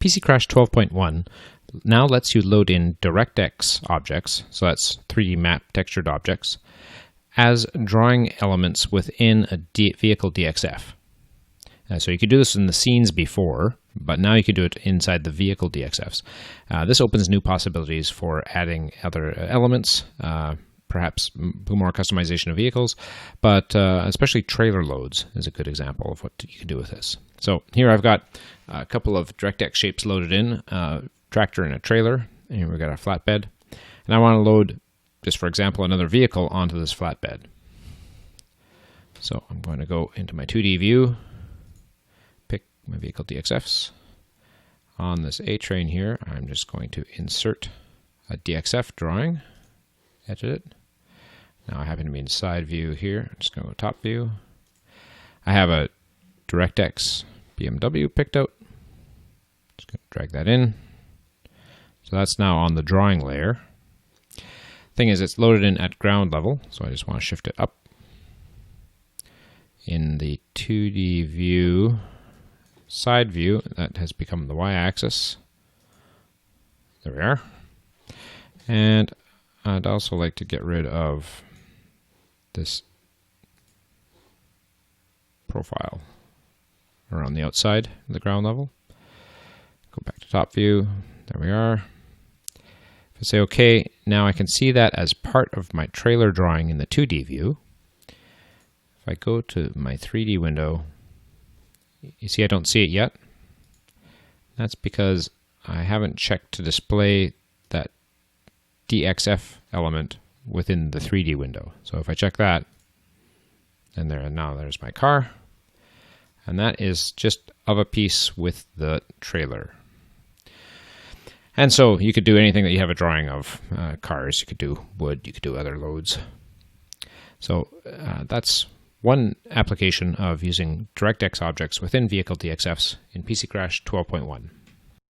PC Crash 12.1 now lets you load in DirectX objects, so that's 3D map textured objects, as drawing elements within a Vehicle DXF. So you could do this in the scenes before, but now you can do it inside the Vehicle DXFs. This opens new possibilities for adding other elements, perhaps more customization of vehicles, but especially trailer loads is a good example of what you can do with this. So here I've got a couple of DirectX shapes loaded in, tractor and a trailer, and here we've got a flatbed. And I want to load, just for example, another vehicle onto this flatbed. So I'm going to go into my 2D view, pick my Vehicle DXFs. On this A-train here, I'm just going to insert a DXF drawing, edit it. Now I happen to be in side view here. I'm just going to go top view. I have a DirectX BMW picked out. Just going to drag that in. So that's now on the drawing layer. Thing is, it's loaded in at ground level, so I just want to shift it up. In the 2D view, side view, that has become the y-axis. There we are. And I'd also like to get rid of this profile around the outside of the ground level. Go back to top view. There we are. If I say OK, now I can see that as part of my trailer drawing in the 2D view. If I go to my 3D window, you see I don't see it yet. That's because I haven't checked to display that DXF element within the 3D window. So if I check that, then now there's my car. And that is just of a piece with the trailer. And so you could do anything that you have a drawing of. Cars, you could do wood, you could do other loads. So that's one application of using DirectX objects within Vehicle DXFs in PC Crash 12.1.